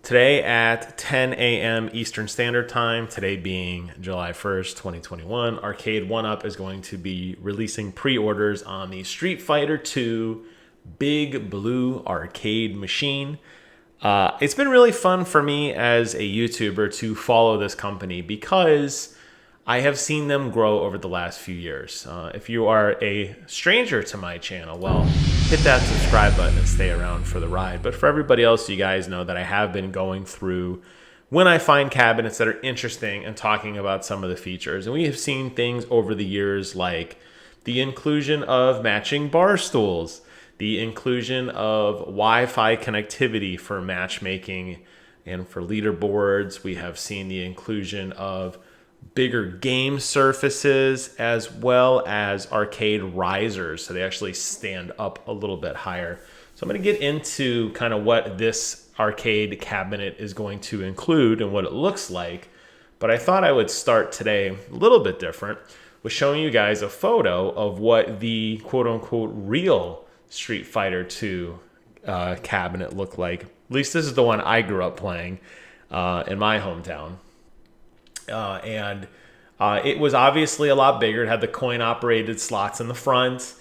Today at 10 a.m. Eastern Standard Time, today being July 1st, 2021, Arcade 1UP is going to be releasing pre-orders on the Street Fighter 2 Big Blue Arcade Machine. It's been really fun for me as a YouTuber to follow this company because I have seen them grow over the last few years. If you are a stranger to my channel, well, hit that subscribe button and stay around for the ride. But for everybody else, you guys know that I have been going through when I find cabinets that are interesting and talking about some of the features. And we have seen things over the years like the inclusion of matching bar stools, the inclusion of Wi-Fi connectivity for matchmaking and for leaderboards. We have seen the inclusion of bigger game surfaces as well as arcade risers, so they actually stand up a little bit higher. So I'm going to get into kind of what this arcade cabinet is going to include and what it looks like, but I thought I would start today a little bit different with showing you guys a photo of what the quote-unquote real Street Fighter 2 cabinet looked like. At least this is the one I grew up playing in my hometown. It was obviously a lot bigger. It had the coin-operated slots in the front.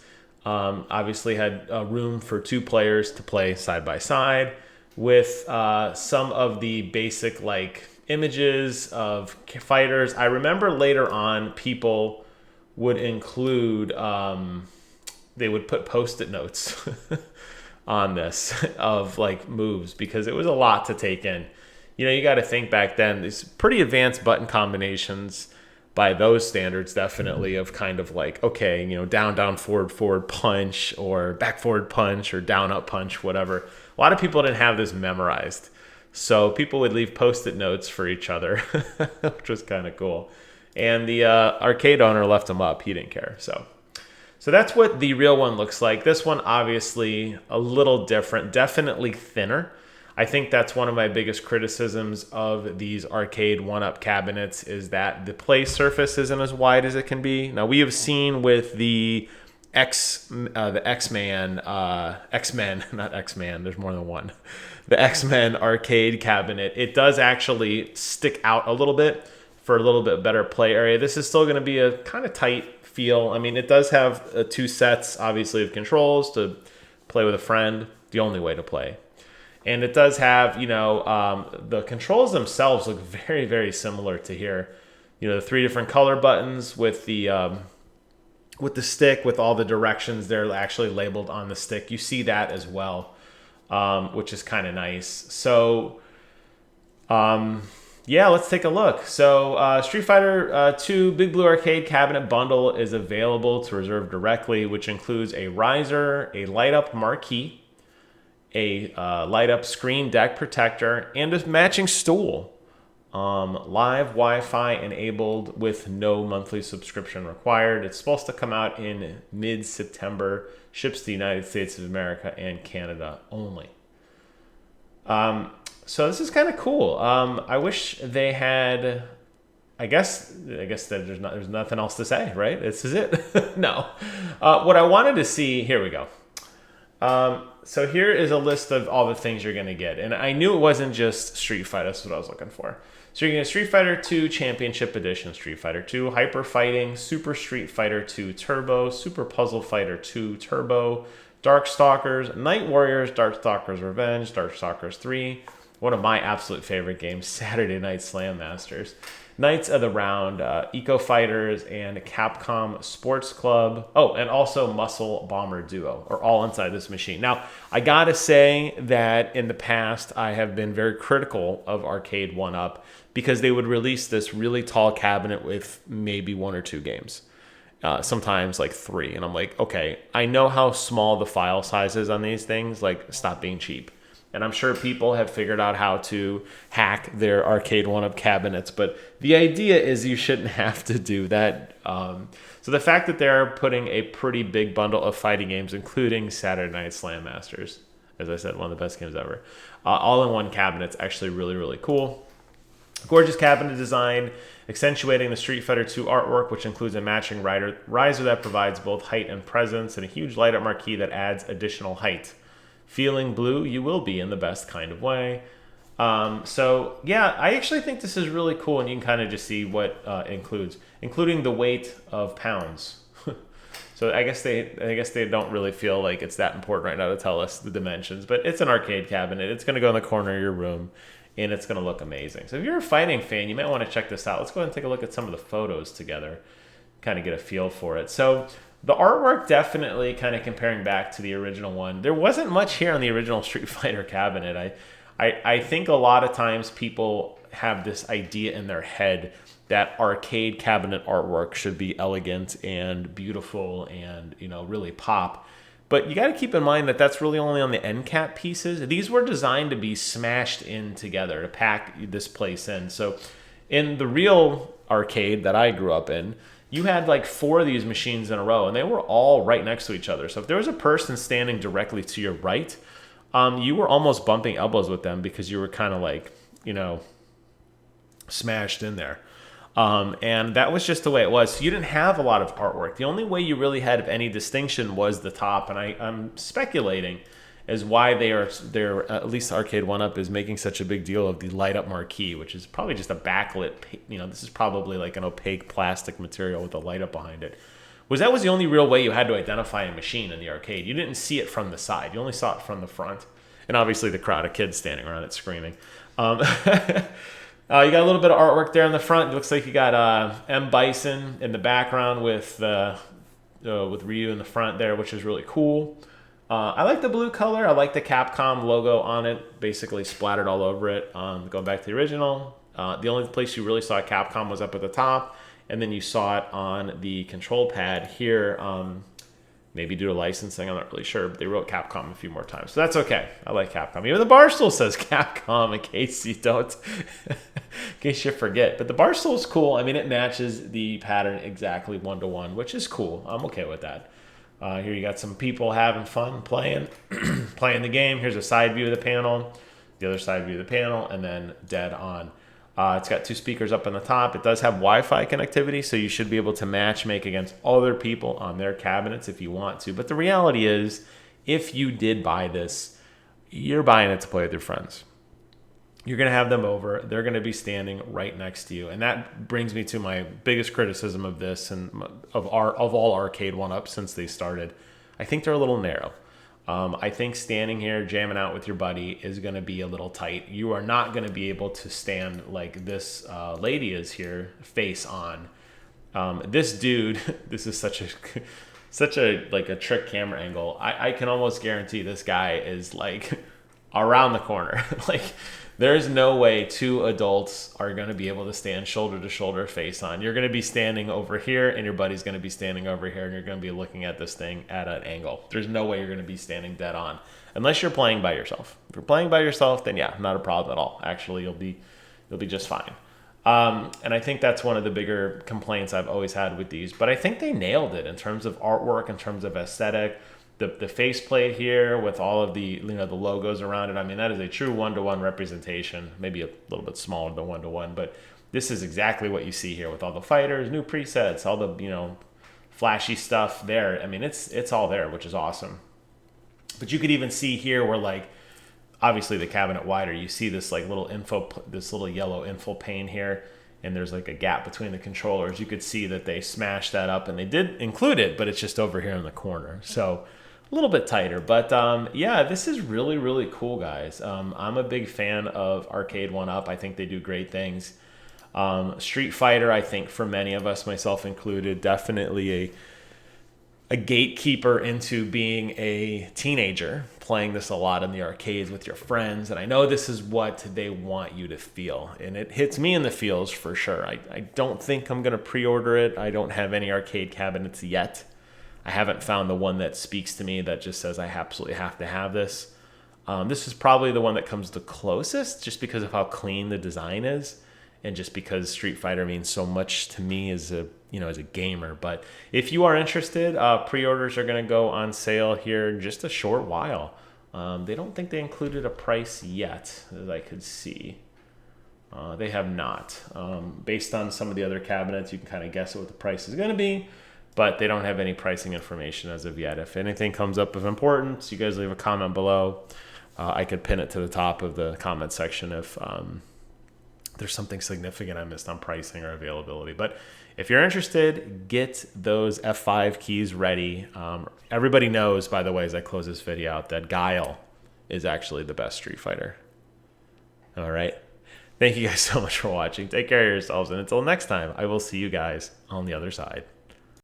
Obviously had room for two players to play side by side with some of the basic like images of fighters. I remember later on people would include, they would put post-it notes on this of like moves because it was a lot to take in. You know, you got to think back then, these pretty advanced button combinations by those standards, definitely, of kind of like, okay, you know, down, down, forward, forward punch, or back, forward punch, or down, up punch, whatever. A lot of people didn't have this memorized. So people would leave Post-it notes for each other, which was kind of cool. And the arcade owner left them up. He didn't care. So that's what the real one looks like. This one, obviously, a little different, definitely thinner. I think that's one of my biggest criticisms of these Arcade 1UP cabinets is that the play surface isn't as wide as it can be. Now, we have seen with the X-Men, not X-Man, there's more than one. The X-Men arcade cabinet, it does actually stick out a little bit for a little bit better play area. This is still going to be a kind of tight feel. I mean, it does have two sets, obviously, of controls to play with a friend, the only way to play. And it does have, you know, the controls themselves look very, very similar to here. You know, the three different color buttons with the stick, with all the directions they're actually labeled on the stick. You see that as well, which is kind of nice. So, yeah, let's take a look. So, Street Fighter 2 Big Blue Arcade Cabinet Bundle is available to reserve directly, which includes a riser, a light-up marquee, a light-up screen deck protector, and a matching stool. Live Wi-Fi enabled with no monthly subscription required. It's supposed to come out in mid-September. Ships to the United States of America and Canada only. So this is kind of cool. I wish they had... I guess that there's nothing else to say, right? This is it. No. What I wanted to see... Here we go. So here is a list of all the things you're going to get. And I knew it wasn't just Street Fighter. That's what I was looking for. So you're going to get Street Fighter 2 Championship Edition, Street Fighter 2 Hyper Fighting, Super Street Fighter 2 Turbo, Super Puzzle Fighter 2 Turbo, Darkstalkers, Night Warriors, Darkstalkers Revenge, Darkstalkers 3, one of my absolute favorite games, Saturday Night Slam Masters, Knights of the Round, Eco Fighters, and Capcom Sports Club. Oh, and also Muscle Bomber Duo are all inside this machine. Now, I gotta say that in the past, I have been very critical of Arcade 1UP because they would release this really tall cabinet with maybe one or two games. Sometimes like three. And I'm like, okay, I know how small the file size is on these things. Like, stop being cheap. And I'm sure people have figured out how to hack their Arcade 1UP cabinets, but the idea is you shouldn't have to do that. So the fact that they're putting a pretty big bundle of fighting games, including Saturday Night Slam Masters, as I said, one of the best games ever, all in one cabinet's actually really, really cool. Gorgeous cabinet design, accentuating the Street Fighter 2 artwork, which includes a matching riser that provides both height and presence, and a huge light-up marquee that adds additional height. Feeling blue, you will be in the best kind of way. So yeah, I actually think this is really cool, and you can kind of just see what includes, including the weight of pounds. So I guess they don't really feel like it's that important right now to tell us the dimensions, but it's an arcade cabinet. It's going to go in the corner of your room, and it's going to look amazing. So if you're a fighting fan, you might want to check this out. Let's go ahead and take a look at some of the photos together, kind of get a feel for it. So the artwork definitely kind of comparing back to the original one. There wasn't much here on the original Street Fighter cabinet. I think a lot of times people have this idea in their head that arcade cabinet artwork should be elegant and beautiful and, you know, really pop. But you got to keep in mind that that's really only on the end cap pieces. These were designed to be smashed in together to pack this place in. So in the real arcade that I grew up in, you had like 4 of these machines in a row, and they were all right next to each other. So if there was a person standing directly to your right, you were almost bumping elbows with them because you were kind of like, you know, smashed in there. And that was just the way it was. So you didn't have a lot of artwork. The only way you really had of any distinction was the top. And I'm speculating as why they're at least Arcade 1-Up is making such a big deal of the light up marquee, which is probably just a backlit, you know, this is probably like an opaque plastic material with a light up behind it. That was the only real way you had to identify a machine in the arcade. You didn't see it from the side. You only saw it from the front. And obviously the crowd of kids standing around it screaming. You got a little bit of artwork there in the front. It looks like you got M. Bison in the background with Ryu in the front there, which is really cool. I like the blue color. I like the Capcom logo on it, basically splattered all over it. Going back to the original, the only place you really saw Capcom was up at the top, and then you saw it on the control pad here. Maybe due to licensing, I'm not really sure, but they wrote Capcom a few more times. So that's okay. I like Capcom. Even the bar stool says Capcom in case you don't, in case you forget. But the bar stool is cool. I mean, it matches the pattern exactly 1-to-1, which is cool. I'm okay with that. Here you got some people having fun playing, playing the game. Here's a side view of the panel, the other side view of the panel, and then dead on. It's got 2 speakers up on the top. It does have Wi-Fi connectivity, so you should be able to match make against other people on their cabinets if you want to. But the reality is, if you did buy this, you're buying it to play with your friends. You're going to have them over. They're going to be standing right next to you. And that brings me to my biggest criticism of this and of all Arcade 1-Ups since they started. I think they're a little narrow. I think standing here jamming out with your buddy is going to be a little tight. You are not going to be able to stand like this lady is here, face on. This dude, this is such a like a trick camera angle. I can almost guarantee this guy is like around the corner. Like there's no way 2 adults are going to be able to stand shoulder to shoulder face on. You're going to be standing over here and your buddy's going to be standing over here, and you're going to be looking at this thing at an angle. There's no way you're going to be standing dead on unless you're playing by yourself. If you're playing by yourself, then yeah, not a problem at all. Actually, you'll be just fine. And I think that's one of the bigger complaints I've always had with these, but I think they nailed it in terms of artwork, in terms of aesthetic. The faceplate here with all of the the logos around it. I mean, that is a true 1-to-1 representation. Maybe a little bit smaller than 1-to-1, but this is exactly what you see here with all the fighters, new presets, all the flashy stuff there. I mean, it's all there, which is awesome. But you could even see here where like obviously the cabinet wider, you see this like this little yellow info pane here. And there's like a gap between the controllers. You could see that they smashed that up, and they did include it, but it's just over here in the corner. So a little bit tighter, but yeah, this is really, really cool, guys. I'm a big fan of Arcade 1-Up. I think they do great things. Street Fighter, I think for many of us, myself included, definitely a gatekeeper into being a teenager, playing this a lot in the arcades with your friends. And I know this is what they want you to feel. And it hits me in the feels for sure. I don't think I'm going to pre-order it. I don't have any arcade cabinets yet. I haven't found the one that speaks to me that just says I absolutely have to have this. This is probably the one that comes the closest just because of how clean the design is and just because Street Fighter means so much to me as a gamer. But if you are interested, pre-orders are going to go on sale here in just a short while. They don't think they included a price yet that I could see. They have not. Based on some of the other cabinets, you can kind of guess what the price is going to be. But they don't have any pricing information as of yet. If anything comes up of importance, you guys leave a comment below. I could pin it to the top of the comment section if there's something significant I missed on pricing or availability. But if you're interested, get those F5 keys ready. Everybody knows, by the way, as I close this video out, that Guile is actually the best Street Fighter. All right. Thank you guys so much for watching. Take care of yourselves. And until next time, I will see you guys on the other side.